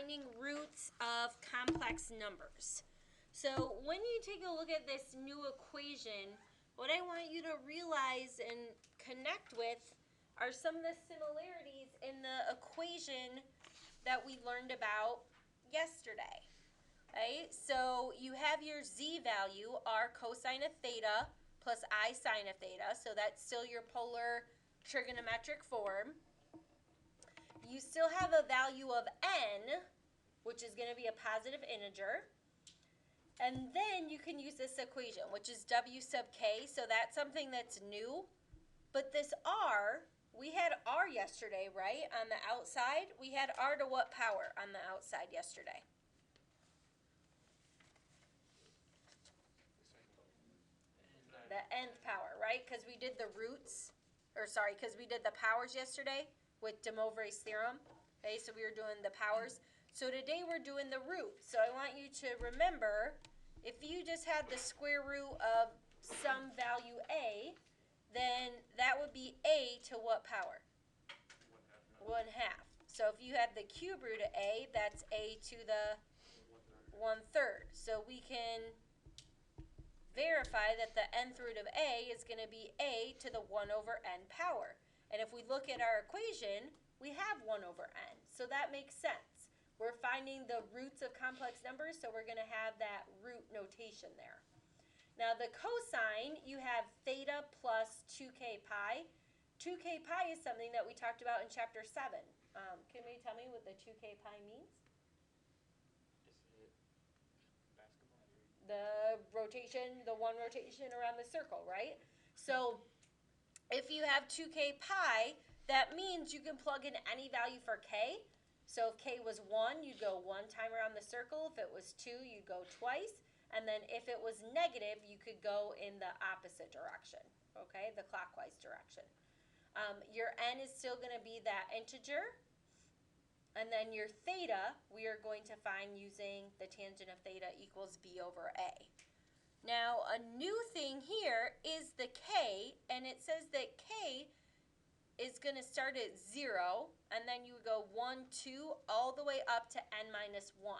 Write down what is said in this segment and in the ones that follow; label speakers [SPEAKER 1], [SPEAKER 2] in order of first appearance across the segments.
[SPEAKER 1] finding roots of complex numbers. So when you take a look at this new equation, what I want you to realize and connect with are some of the similarities in the equation that we learned about yesterday. Right? So you have your z value, r cosine of theta plus I sine of theta. So that's still your polar trigonometric form. You still have a value of n, which is going to be a positive integer. And then you can use this equation, which is w sub k. So that's something that's new. But this r, we had r yesterday, right? On the outside, we had r to what power on the outside yesterday? The nth power, right? Because we did the roots, because we did the powers yesterday with de Moivre's theorem. Okay, so we were doing the powers. So today we're doing the roots. So I want you to remember, if you just had the square root of some value a, then that would be a to what power? 1/2. So if you have the cube root of a, that's a to the 1/3. So we can verify that the nth root of a is going to be a to the 1 over n power. And if we look at our equation, we have 1 over n. So that makes sense. We're finding the roots of complex numbers, so we're going to have that root notation there. Now the cosine, you have theta plus 2k pi. 2k pi is something that we talked about in chapter 7. Can you tell me what the 2k pi means? The rotation, the one rotation around the circle, right? So if you have 2k pi, that means you can plug in any value for k. So if k was 1, you'd go 1 time around the circle. If it was 2, you'd go twice. And then if it was negative, you could go in the opposite direction, okay, the clockwise direction. Your n is still going to be that integer. And then your theta, we are going to find using the tangent of theta equals b over a. Now, a new thing here is the k, and it says that k is going to start at 0, and then you would go 1, 2, all the way up to n minus 1.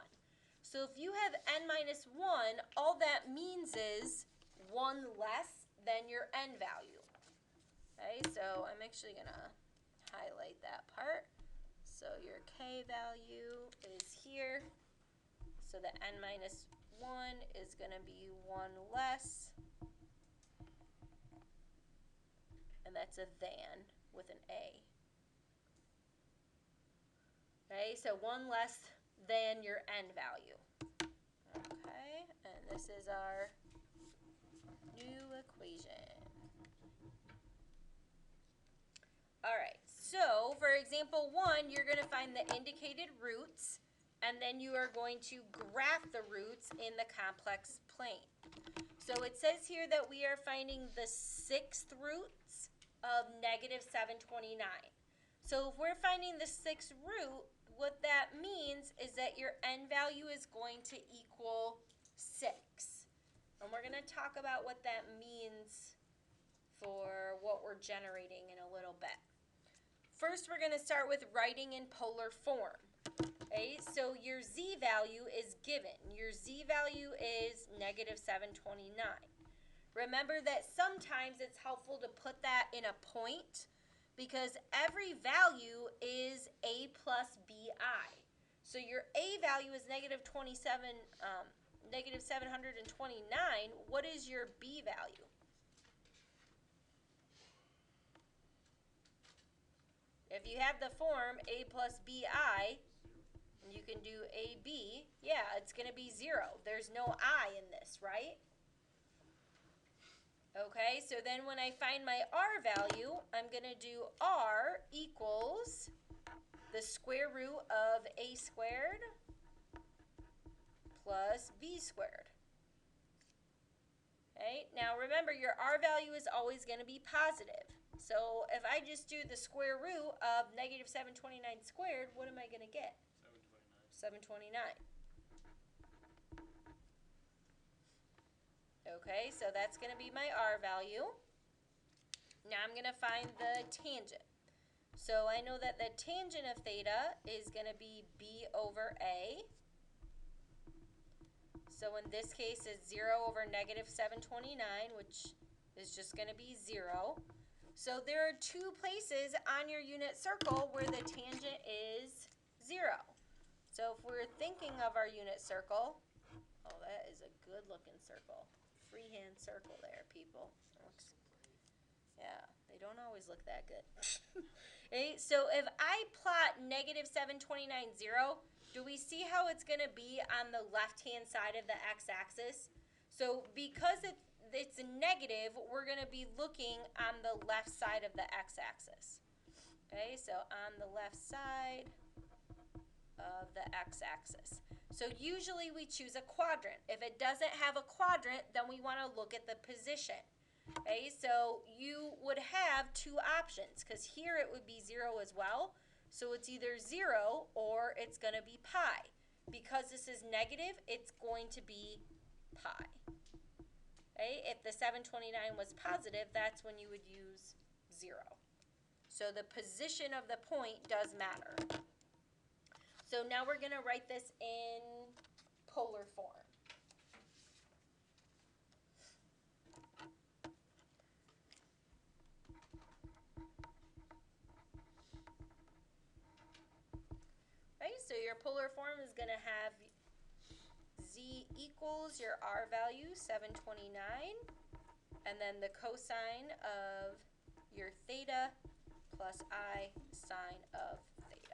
[SPEAKER 1] So if you have n minus 1, all that means is 1 less than your n value. Okay, so I'm actually going to highlight that part. So your k value is here. So the n minus 1 is going to be 1 less. And that's a than with an a. Okay, so 1 less than your n value. Okay, and this is our new equation. All right, so for example 1, you're going to find the indicated roots, and then you are going to graph the roots in the complex plane. So it says here that we are finding the 6th roots of negative 729. So if we're finding the 6th root, what that means is that your n value is going to equal 6. And we're going to talk about what that means for what we're generating in a little bit. First, we're going to start with writing in polar form. Okay, so your z value is given. Your z value is negative 729. Remember that sometimes it's helpful to put that in a point because every value is a plus bi. So your a value is negative 729. What is your b value? If you have the form a plus bi, you can do ab. Yeah, it's going to be 0. There's no I in this, right? Okay, so then when I find my r value, I'm going to do r equals the square root of a squared plus b squared. Okay, now remember your r value is always going to be positive. So if I just do the square root of negative 729 squared, what am I going to get? 729. Okay, so that's going to be my r value. Now I'm going to find the tangent. So I know that the tangent of theta is going to be b over a. So in this case, it's 0 over negative 729, which is just going to be 0. So there are two places on your unit circle where the tangent is 0. So if we're thinking of our unit circle, oh, that is a good looking circle. Freehand circle there, people. Yeah, they don't always look that good. Okay, so if I plot negative 729, 0, do we see how it's going to be on the left-hand side of the x-axis? So because it's negative, we're going to be looking on the left side of the x-axis. Okay, so on the left side of the x-axis. So usually we choose a quadrant. If it doesn't have a quadrant, then we want to look at the position. Okay, so you would have two options, because here it would be 0 as well. So it's either 0 or it's going to be pi. Because this is negative, it's going to be pi. Okay, if the 729 was positive, that's when you would use 0. So the position of the point does matter. So now we're going to write this in polar form. Right, so your polar form is going to have z equals your r value, 729, and then the cosine of your theta plus I sine of theta.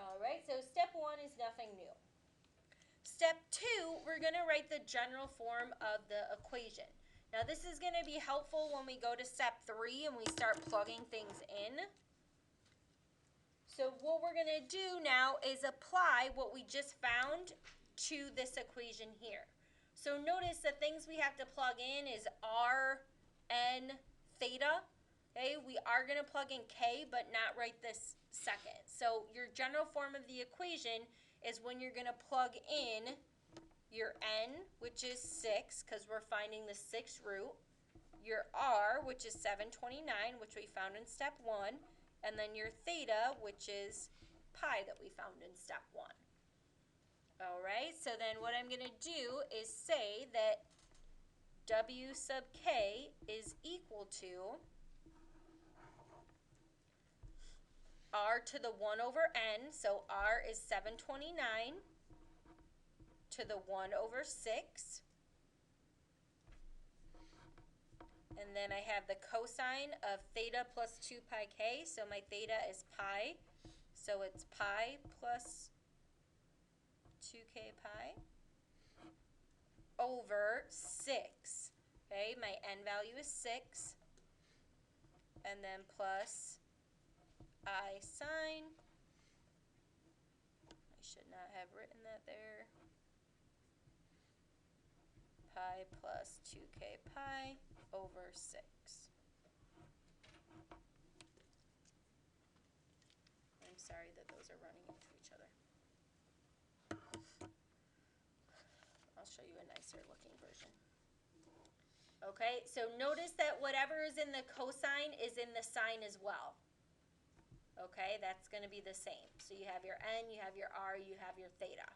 [SPEAKER 1] All right, so step 1 is nothing new. Step 2, we're going to write the general form of the equation. Now this is going to be helpful when we go to step 3 and we start plugging things in. So what we're going to do now is apply what we just found to this equation here. So notice the things we have to plug in is r, n, theta. Okay, we are going to plug in k, but not right this second. So your general form of the equation is when you're going to plug in your n, which is 6, because we're finding the 6th root, your r, which is 729, which we found in step 1, and then your theta, which is pi that we found in step 1. All right, so then what I'm going to do is say that w sub k is equal to r to the 1 over n, so r is 729 to the 1 over 6. And then I have the cosine of theta plus 2 pi k, so my theta is pi, so it's pi plus 2k pi over 6. Okay, my n value is 6, and then plus I sine. I should not have written that there. Pi plus 2k pi over 6. I'm sorry that those are running into each other. I'll show you a nicer looking version. Okay, so notice that whatever is in the cosine is in the sine as well. Okay, that's going to be the same. So you have your n, you have your r, you have your theta.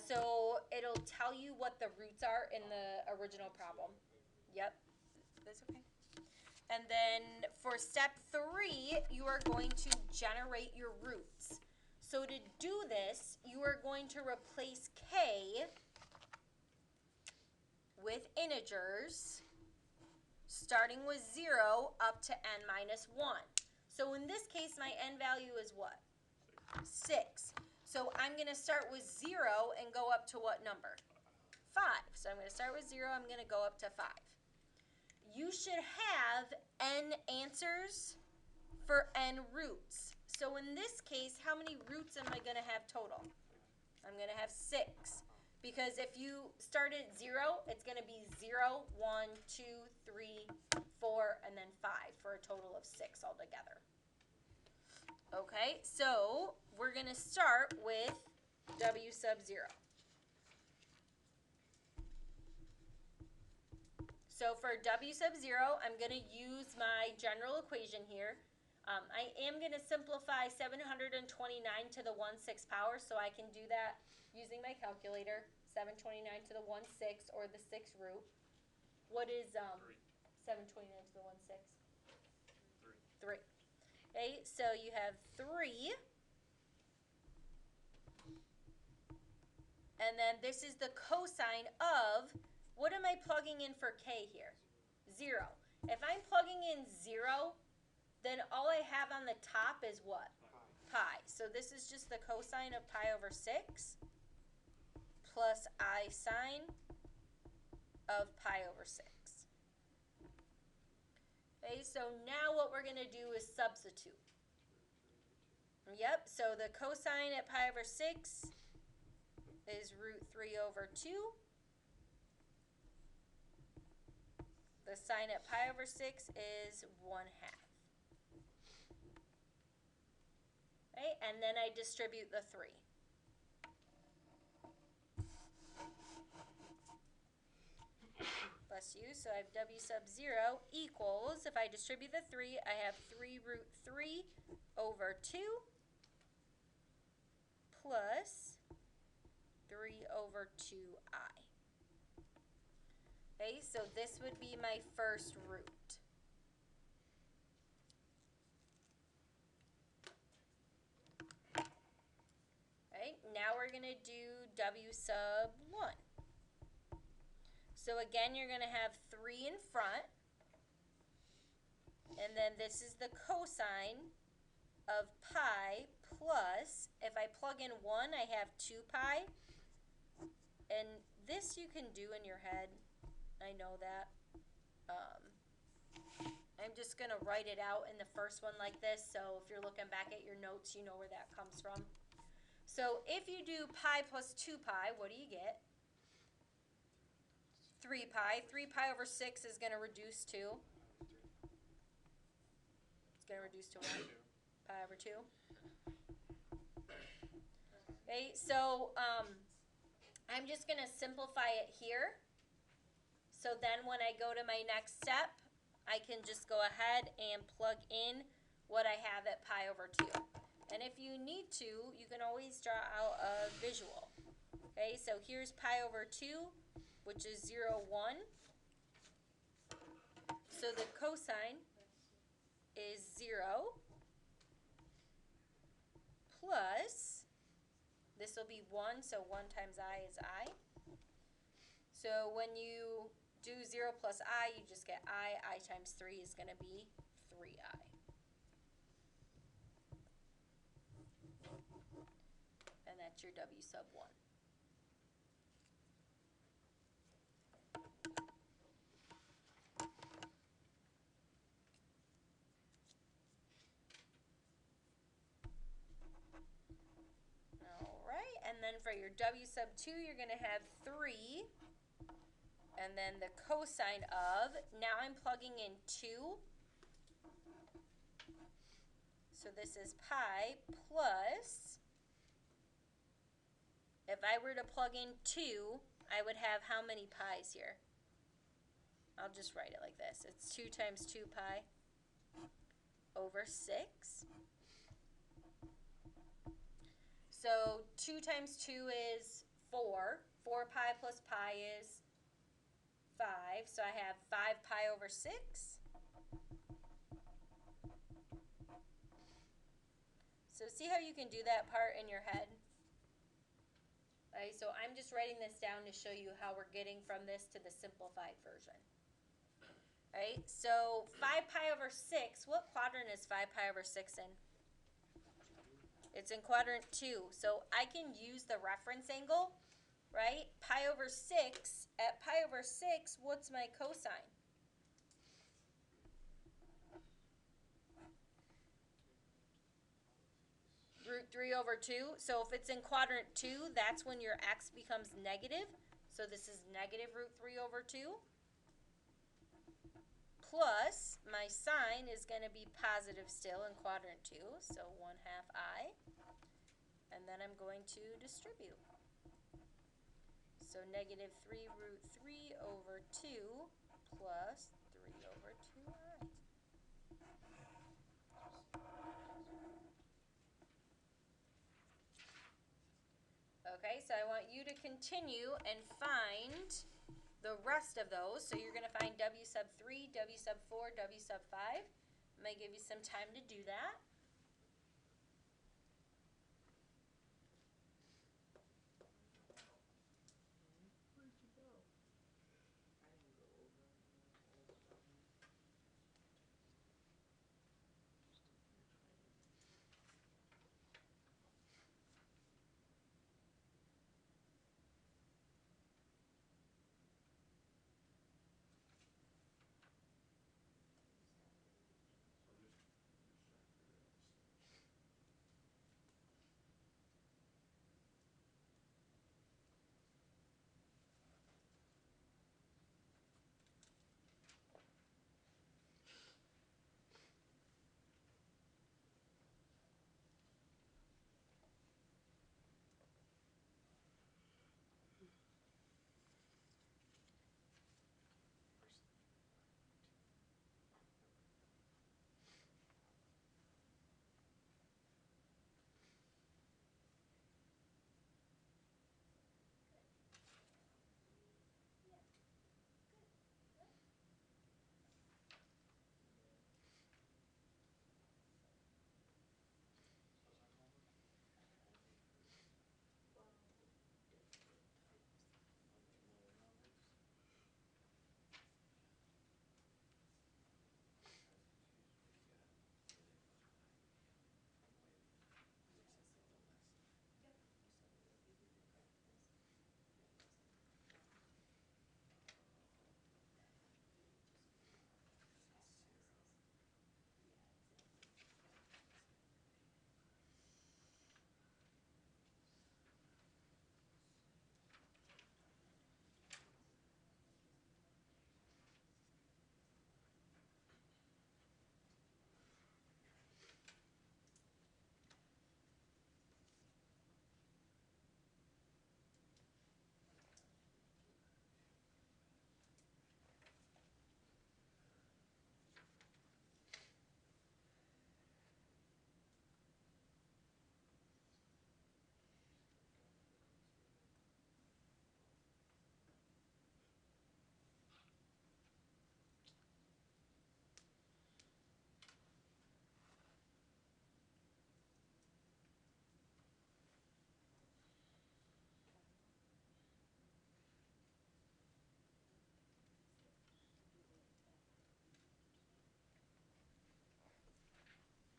[SPEAKER 1] So it'll tell you what the roots are in the original problem. Yep, that's okay. And then for step 3, you are going to generate your roots. So to do this, you are going to replace k with integers, starting with 0 up to n minus 1. So in this case, my n value is what? 6. So I'm going to start with 0 and go up to what number? 5. So I'm going to start with 0, I'm going to go up to 5. You should have n answers for n roots. So in this case, how many roots am I going to have total? I'm going to have 6. Because if you start at 0, it's going to be 0, 1, 2, 3, 4, and then 5 for a total of 6 altogether. Okay, so we're going to start with w sub 0. So for w sub 0, I'm going to use my general equation here. I am going to simplify 729 to the 1/6 power, so I can do that using my calculator. 729 to the 1/6, or the 6th root. What is 729 to the 1/6? 3. Okay, so you have 3. And then this is the cosine of, what am I plugging in for k here? 0. If I'm plugging in 0, then all I have on the top is what? Pi. So this is just the cosine of pi over 6 plus I sine of pi over 6. Okay, so now what we're going to do is substitute. Yep, so the cosine at pi over 6 is root 3 over 2. The sine at pi over 6 is 1/2. Right, and then I distribute the 3. Bless you. So I have w sub 0 equals, if I distribute the 3, I have 3 root 3 over 2 plus 3 over 2i. Okay, so this would be my first root. Right, now we're going to do w sub 1. So again, you're going to have 3 in front, and then this is the cosine of pi plus, if I plug in 1, I have 2 pi, and this you can do in your head. I know that. I'm just going to write it out in the first one like this, so if you're looking back at your notes, you know where that comes from. So if you do pi plus 2 pi, what do you get? 3 pi. 3 pi over 6 is going to reduce to? It's going to reduce to what? Pi over 2. Okay, so I'm just going to simplify it here. So then when I go to my next step, I can just go ahead and plug in what I have at pi over 2. And if you need to, you can always draw out a visual. Okay, so here's pi over 2, which is 0, 1. So the cosine is 0 plus, this will be 1, so 1 times I is I. So when you do 0 plus I, you just get I times 3 is going to be 3i. And that's your w sub 1. Alright, and then for your w sub 2, you're going to have 3, and then the cosine of, now I'm plugging in 2, so this is pi plus, if I were to plug in 2, I would have how many pi's here? I'll just write it like this. It's 2 times 2 pi over 6. So 2 times 2 is 4. 4 pi plus pi is 5. So I have 5 pi over 6. So see how you can do that part in your head? So I'm just writing this down to show you how we're getting from this to the simplified version. Right, so 5 pi over 6, what quadrant is 5 pi over 6 in? It's in quadrant 2, so I can use the reference angle, right? Pi over 6, at pi over 6, what's my cosine? Root 3 over 2, so if it's in quadrant 2, that's when your x becomes negative, so this is negative root 3 over 2. Plus, my sine is going to be positive still in quadrant 2, so 1/2 I. And then I'm going to distribute. So negative 3 root 3 over 2 plus 3 over 2i. Okay, so I want you to continue and find the rest of those. So you're going to find W sub 3, W sub 4, W sub 5. I'm going to give you some time to do that.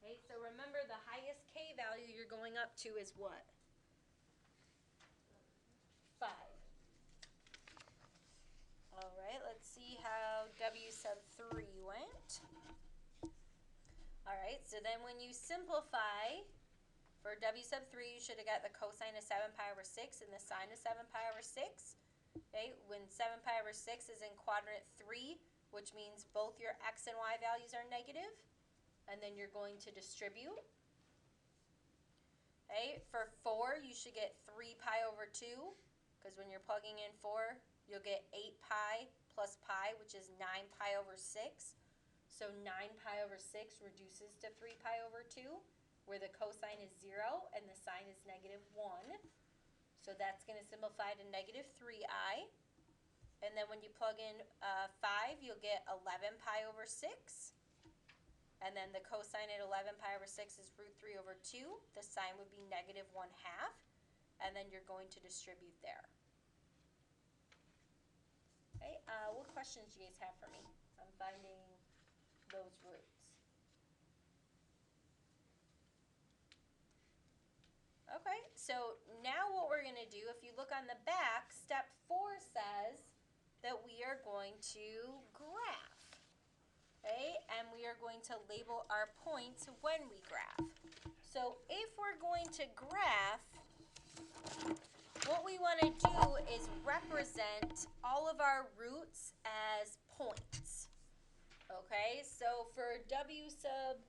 [SPEAKER 1] Okay, so remember the highest K value you're going up to is what? 5. All right, let's see how W sub 3 went. All right, so then when you simplify for W sub 3, you should have got the cosine of 7 pi over 6 and the sine of 7 pi over 6. Okay, when 7 pi over 6 is in quadrant 3, which means both your x and y values are negative, and then you're going to distribute. Okay, for 4, you should get 3 pi over 2, because when you're plugging in 4, you'll get 8 pi plus pi, which is 9 pi over 6. So 9 pi over 6 reduces to 3 pi over 2, where the cosine is 0 and the sine is negative 1. So that's going to simplify to negative 3i. And then when you plug in 5, you'll get 11 pi over 6. And then the cosine at 11 pi over 6 is root 3 over 2. The sine would be negative 1/2. And then you're going to distribute there. Okay, what questions do you guys have for me on finding those roots? Okay, so now what we're going to do, if you look on the back, step 4 says that we are going to graph. Okay, and we are going to label our points when we graph. So if we're going to graph, what we want to do is represent all of our roots as points. Okay, so for W sub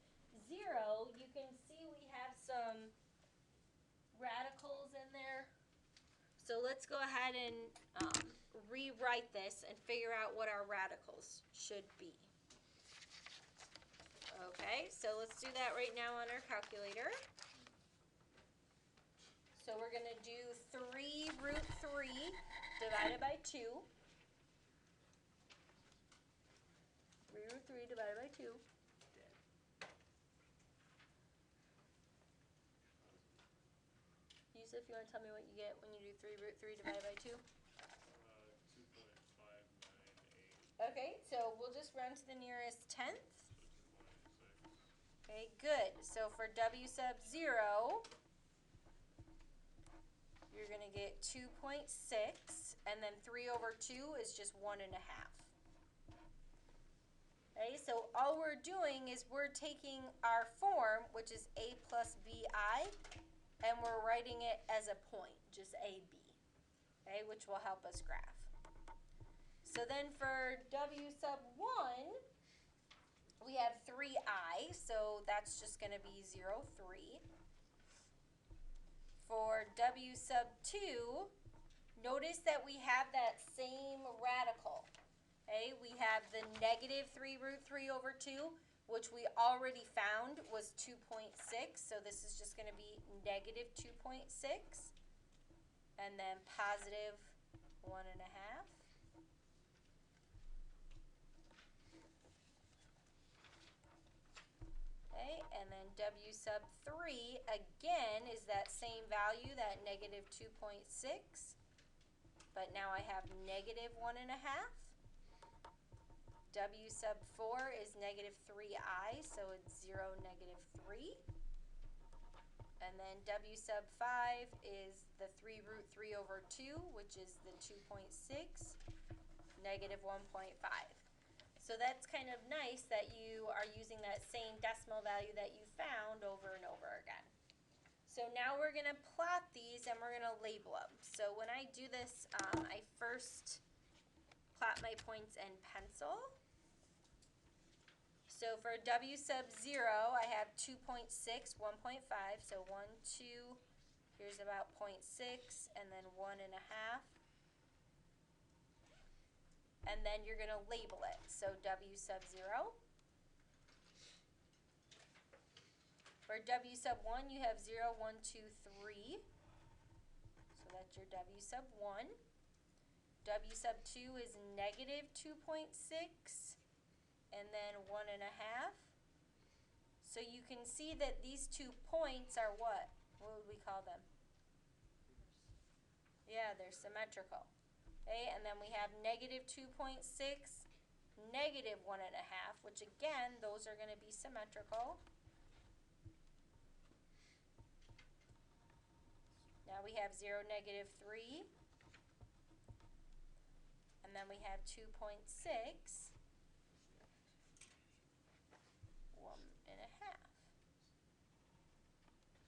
[SPEAKER 1] 0, you can see we have some radicals in there. So let's go ahead and rewrite this and figure out what our radicals should be. Okay, so let's do that right now on our calculator. So we're going to do 3 root 3 divided by 2. 3 root 3 divided by 2. Yusuf, you want to tell me what you get when you do 3 root 3 divided by 2?
[SPEAKER 2] 2.598.
[SPEAKER 1] Okay, so we'll just round to the nearest tenth. Okay, good. So for W sub 0, you're going to get 2.6, and then 3 over 2 is just 1.5. Okay, so all we're doing is we're taking our form, which is a plus bi, and we're writing it as a point, just ab, okay, which will help us graph. So then for W sub 1, we have 3i, so that's just going to be 0, 3. For W sub 2, notice that we have that same radical. Okay, we have the negative 3 root 3 over 2, which we already found was 2.6, so this is just going to be negative 2.6, and then positive 1.5. Okay, and then W sub 3, again, is that same value, that negative 2.6, but now I have negative 1.5. W sub 4 is negative 3i, so it's 0, negative 3. And then W sub 5 is the 3 root 3 over 2, which is the 2.6, negative 1.5. So that's kind of nice that you are using that same decimal value that you found over and over again. So now we're going to plot these and we're going to label them. So when I do this, I first plot my points in pencil. So for W sub 0, I have 2.6, 1.5. So 1, 2, here's about 0.6, and then 1.5. And then you're going to label it. So W sub 0. For W sub 1, you have 0, 1, 2, 3. So that's your W sub 1. W sub 2 is negative 2.6, and then 1.5. So you can see that these 2 points are what? What would we call them? Yeah, they're symmetrical. Okay, and then we have negative 2.6, negative 1.5, which again, those are going to be symmetrical. Now we have 0, negative 3, and then we have 2.6, 1.5.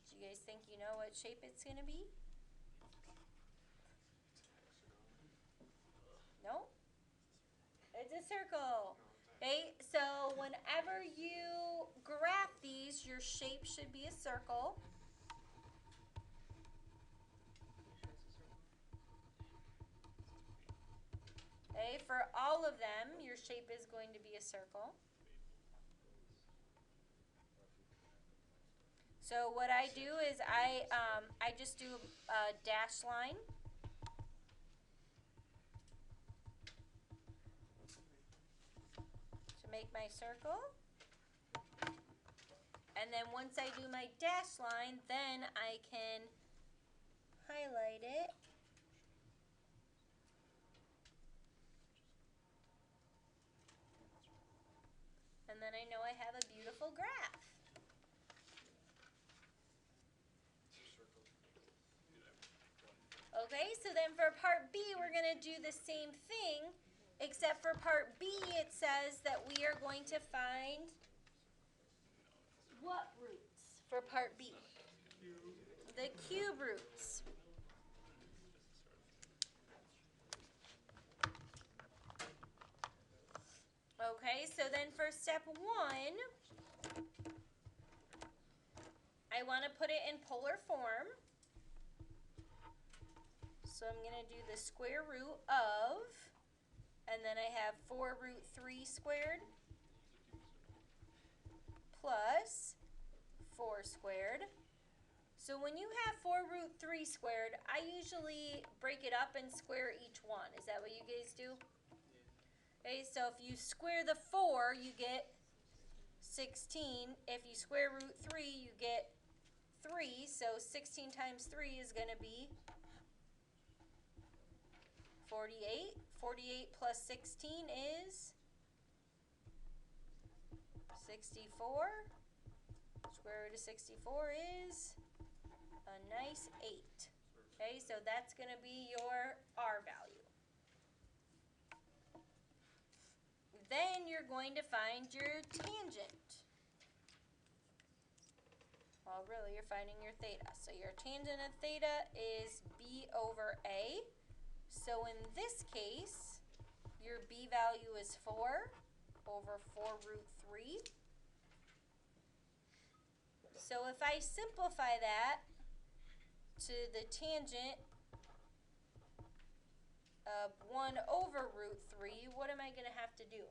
[SPEAKER 1] Do you guys think you know what shape it's going to be? No? It's a circle. Okay, so whenever you graph these, your shape should be a circle. Okay, for all of them, your shape is going to be a circle. So what I do is I just do a dash line. To make my circle. And then once I do my dash line, then I can highlight it. And then I know I have a beautiful graph. Okay, so then for part B, we're going to do the same thing, except for part B, it says that we are going to find what roots for part B? The cube roots. Okay, so then for step 1, I want to put it in polar form. So I'm going to do the square root of, and then I have 4 root 3 squared plus 4 squared. So when you have 4 root 3 squared, I usually break it up and square each one. Is that what you guys do? Okay, so if you square the 4, you get 16. If you square root 3, you get 3. So 16 times 3 is going to be 48. 48 plus 16 is 64. Square root of 64 is a nice 8. Okay, so that's going to be your R value. Then you're going to find your tangent. Well, really, you're finding your theta. So your tangent of theta is B over A. So in this case, your B value is 4 over 4 root 3. So if I simplify that to the tangent of 1 over root 3, what am I going to have to do?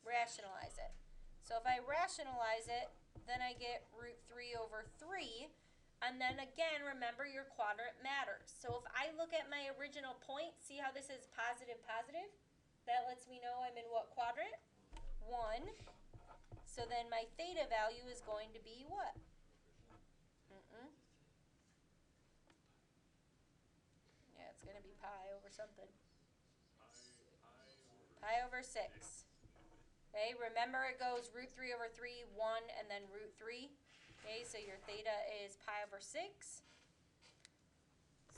[SPEAKER 1] Rationalize it. So if I rationalize it, then I get root 3 over 3. And then again, remember your quadrant matters. So if I look at my original point, see how this is positive, positive? That lets me know I'm in what quadrant? 1. So then my theta value is going to be what? Yeah, it's going to be pi over something. Pi over 6. Okay, remember it goes root 3 over 3, 1, and then root 3. Okay, so your theta is pi over 6.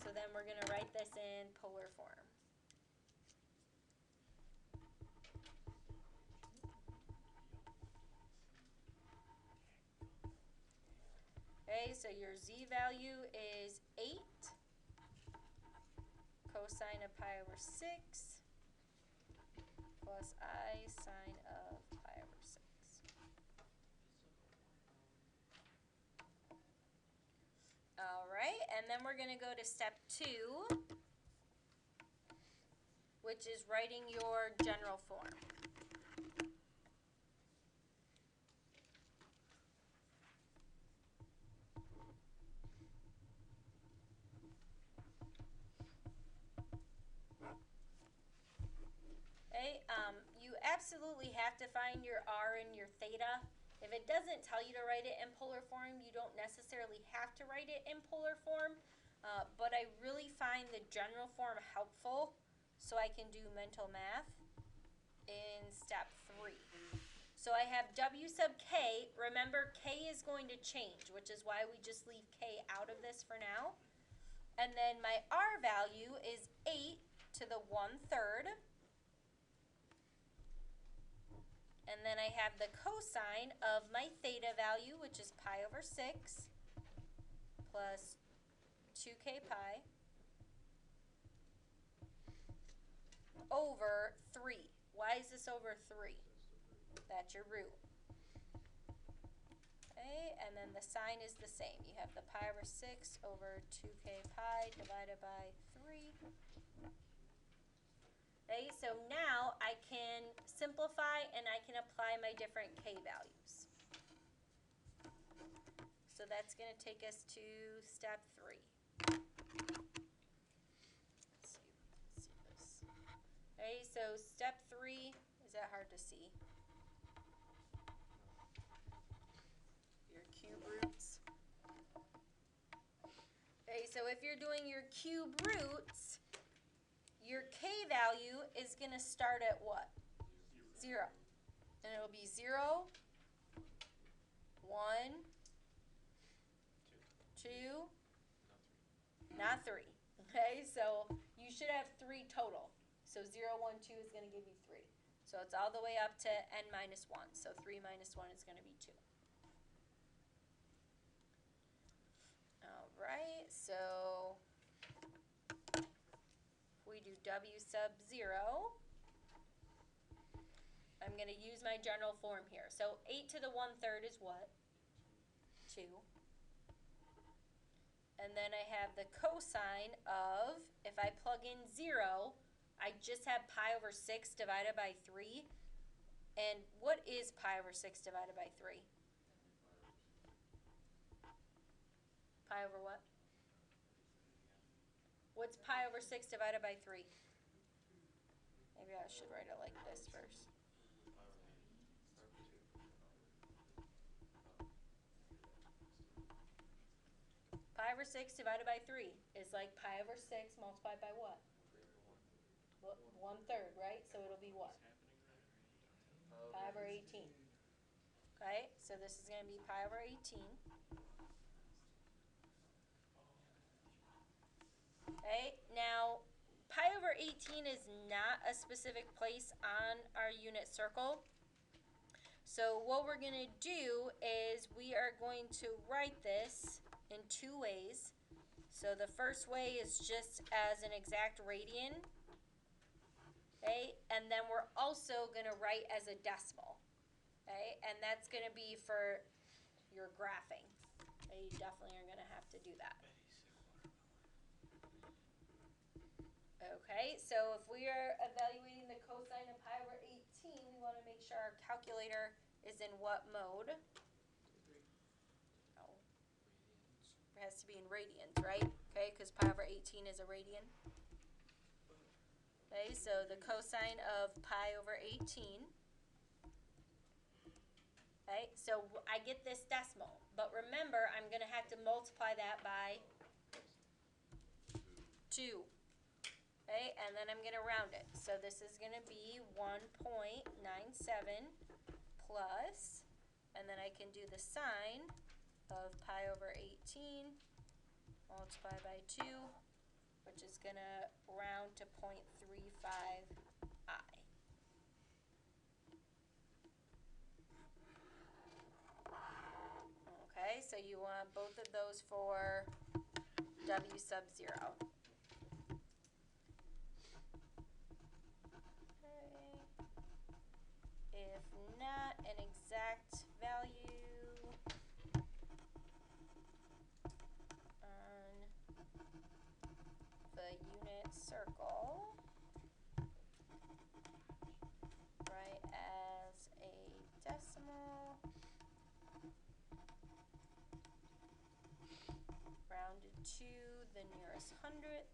[SPEAKER 1] So then we're going to write this in polar form. Okay, so your z value is 8 cosine of pi over 6 plus I sine of pi over 6. All right, and then we're going to go to step 2, which is writing your general form. Okay, you absolutely have to find your R and your theta. If it doesn't tell you to write it in polar form, you don't necessarily have to write it in polar form, but I really find the general form helpful so I can do mental math in step 3. So I have W sub K. Remember, K is going to change, which is why we just leave K out of this for now. And then my R value is 8 to the 1/3. And then I have the cosine of my theta value, which is pi over 6 plus 2k pi over 3. Why is this over 3? That's your root. Okay, and then the sign is the same. You have the pi over 6 over 2k pi divided by 3. Okay, so now I can simplify and I can apply my different k values. So that's going to take us to step 3. Let's see this. Okay, so step 3, is that hard to see? Your cube roots. Okay, so if you're doing your cube roots, your k value is going to start at what? 0. And it'll be 0, 1, 2, not 3. Okay, so you should have 3 total. So 0, 1, 2 is going to give you 3. So it's all the way up to n minus 1. So 3 minus 1 is going to be 2. All right, so we do W sub 0, I'm going to use my general form here. So 8 to the 1/3 is what? 2. And then I have the cosine of, if I plug in 0, I just have pi over 6 divided by 3. And what is pi over 6 divided by 3? Pi over what? What's pi over 6 divided by 3? Maybe I should write it like this first. Pi over 6 divided by 3 is like pi over 6 multiplied by what? 1/3, right? So it'll be what? Pi over 18. Okay, so this is going to be pi over 18. Okay, now pi over 18 is not a specific place on our unit circle. So what we're going to do is we are going to write this in two ways. So the first way is just as an exact radian. Okay, and then we're also going to write as a decimal. Okay, and that's going to be for your graphing. Okay, you definitely are going to have to do that. Okay, so if we are evaluating the cosine of pi over 18, we want to make sure our calculator is in what mode? Oh, it has to be in radians, right? Okay, because pi over 18 is a radian. Okay, so the cosine of pi over 18. Okay, so I get this decimal, but remember I'm going to have to multiply that by 2. Okay, and then I'm going to round it. So this is going to be 1.97 plus, and then I can do the sine of pi over 18 multiplied by 2, which is going to round to 0.35i. Okay, so you want both of those for w sub 0. If not an exact value on the unit circle, write as a decimal, rounded to the nearest hundredth.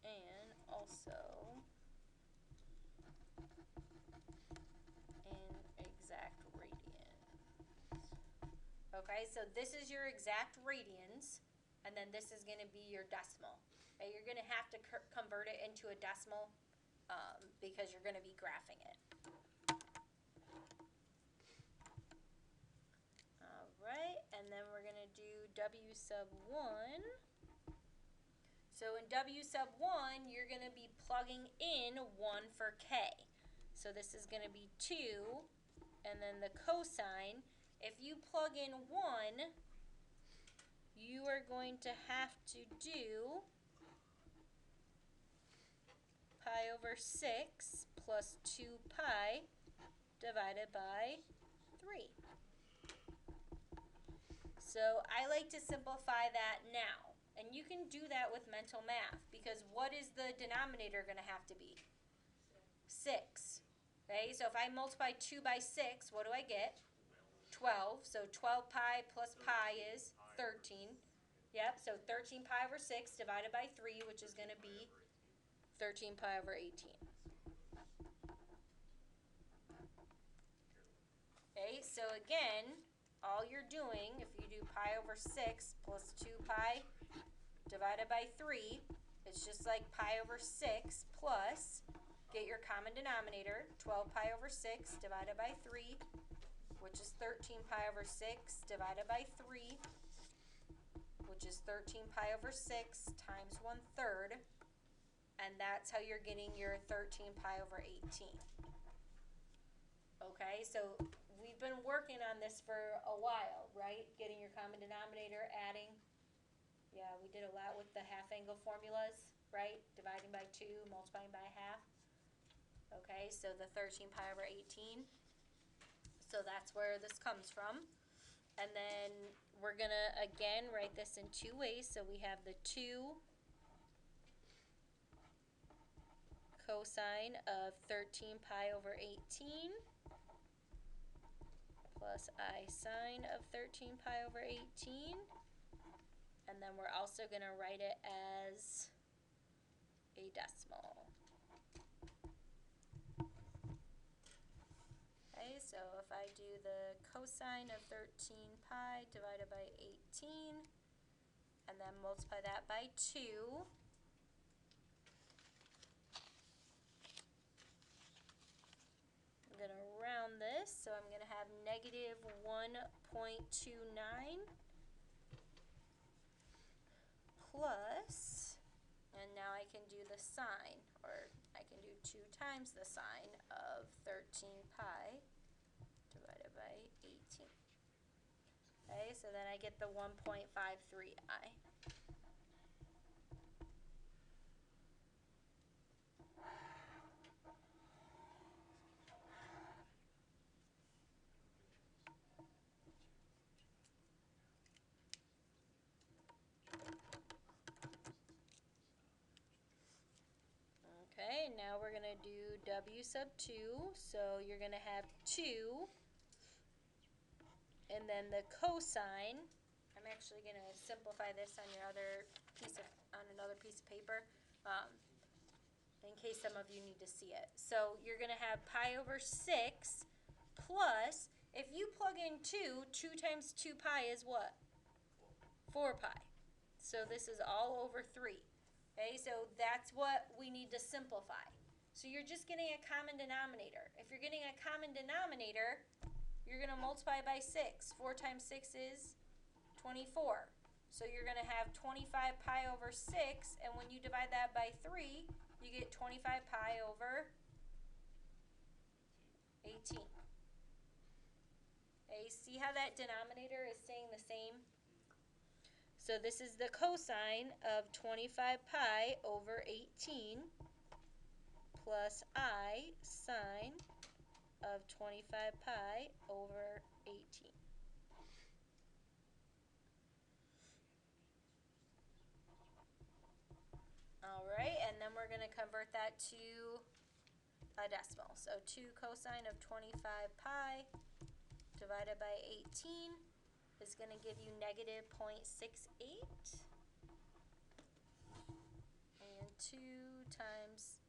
[SPEAKER 1] And also in exact radians. Okay, so this is your exact radians, and then this is going to be your decimal. Okay, you're going to have to convert it into a decimal because you're going to be graphing it. All right, and then we're going to do W sub 1. So in W sub 1, you're going to be plugging in 1 for K. So this is going to be 2, and then the cosine. If you plug in 1, you are going to have to do pi over 6 plus 2 pi divided by 3. So I like to simplify that now. And you can do that with mental math, because what is the denominator going to have to be? 6. Okay, so if I multiply 2 by 6, what do I get? 12. So 12 pi plus pi is 13. Yep, so 13 pi over 6 divided by 3, which is going to be 13 pi over 18. Okay, so again, all you're doing, if you do pi over 6 plus 2 pi divided by 3, it's just like pi over 6 plus, get your common denominator, 12 pi over 6 divided by 3, which is 13 pi over 6 divided by 3, which is 13 pi over 6 times 1/3, and that's how you're getting your 13 pi over 18. Okay, so we've been working on this for a while, right? Getting your common denominator, adding. Yeah, we did a lot with the half angle formulas, right? Dividing by 2, multiplying by half. Okay, so the 13 pi over 18. So that's where this comes from. And then we're going to, again, write this in 2 ways. So we have the 2 cosine of 13 pi over 18 plus I sine of 13 pi over 18. And then we're also going to write it as a decimal. Okay, so if I do the cosine of 13 pi divided by 18, and then multiply that by 2, I'm going to round this, so I'm going to have negative 1.29 plus, and now I can do the sine, or I can do 2 times the sine of 13 pi divided by 18. Okay, so then I get the 1.53i. Okay, now we're going to do w sub 2, so you're going to have 2, and then the cosine, I'm actually going to simplify this on your other another piece of paper, in case some of you need to see it. So you're going to have pi over 6 plus, if you plug in 2, 2 times 2 pi is what? 4 pi. So this is all over 3. Okay, so that's what we need to simplify. So you're just getting a common denominator. If you're getting a common denominator, you're going to multiply by 6. 4 times 6 is 24. So you're going to have 25 pi over 6, and when you divide that by 3, you get 25 pi over 18. Okay, see how that denominator is staying the same? So this is the cosine of 25 pi over 18 plus I sine of 25 pi over 18. Alright, and then we're going to convert that to a decimal. So 2 cosine of 25 pi divided by 18 is going to give you negative 0.68. And 2 times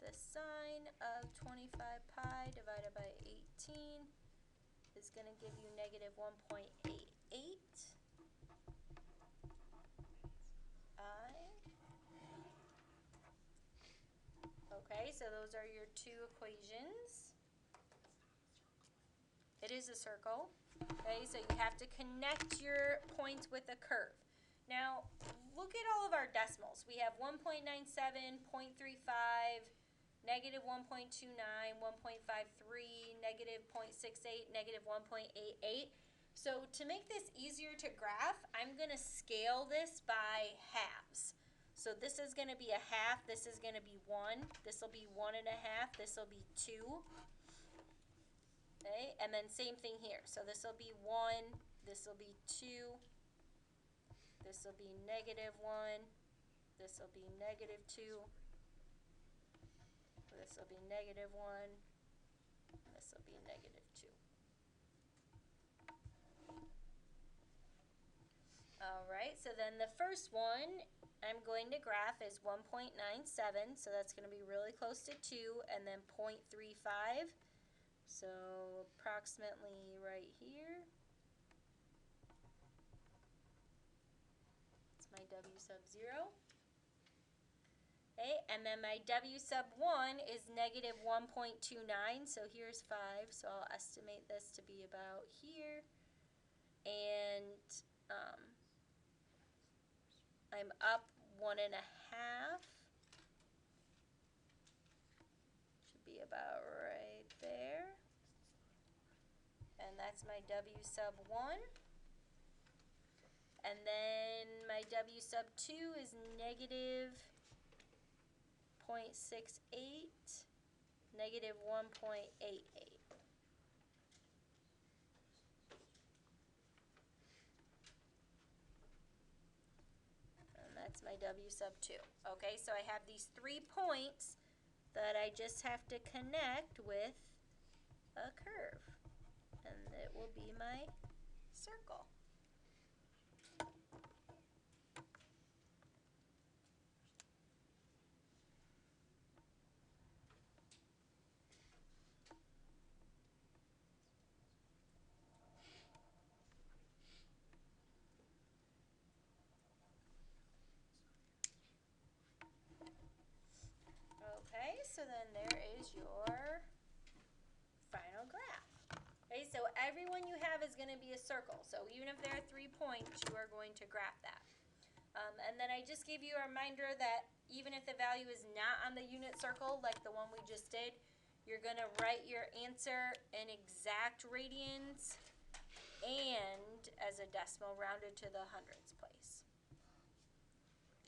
[SPEAKER 1] the sine of 25 pi divided by 18 is going to give you negative 1.88 I. Okay, so those are your 2 equations. It is a circle. Okay, so you have to connect your points with a curve. Now, look at all of our decimals. We have 1.97, 0.35, negative 1.29, 1.53, negative 0.68, negative 1.88. So to make this easier to graph, I'm going to scale this by halves. So this is going to be a half, this is going to be 1, this will be 1 and a half, this will be 2. Okay, and then same thing here. So this will be 1, this will be 2, this will be negative 1, this will be negative 2, this will be negative 1, this will be negative 2. Alright, so then the first one I'm going to graph is 1.97, so that's going to be really close to 2, and then 0.35, so approximately right here. It's my W sub 0. Okay, and then my W sub 1 is negative 1.29, so here's 5, so I'll estimate this to be about here. And I'm up 1 and a half. Should be about right there. And that's my W sub 1. And then my W sub 2 is negative 0.68, negative 1.88. And that's my W sub 2. Okay, so I have these 3 points that I just have to connect with a curve. And it will be my circle. Okay, so then there is your final graph. Okay, so everyone you have is going to be a circle. So even if there are 3 points, you are going to graph that. And then I just gave you a reminder that even if the value is not on the unit circle, like the one we just did, you're going to write your answer in exact radians and as a decimal rounded to the hundredths place.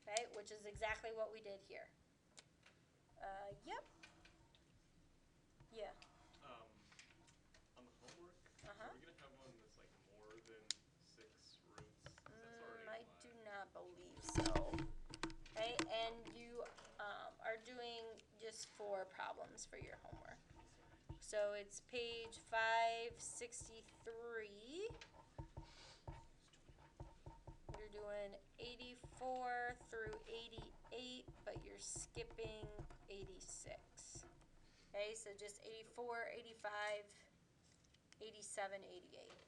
[SPEAKER 1] Okay, which is exactly what we did here. Yep. Yeah.
[SPEAKER 2] On the homework,
[SPEAKER 1] Uh-huh.
[SPEAKER 2] are we gonna have one that's like more than 6 roots? 'Cause that's already
[SPEAKER 1] I
[SPEAKER 2] a lot.
[SPEAKER 1] do not believe so. Okay, and you are doing just 4 problems for your homework. So it's page 563. You're doing 84 through 88, but you're skipping 86. Okay, so just 84, 85, 87, 88.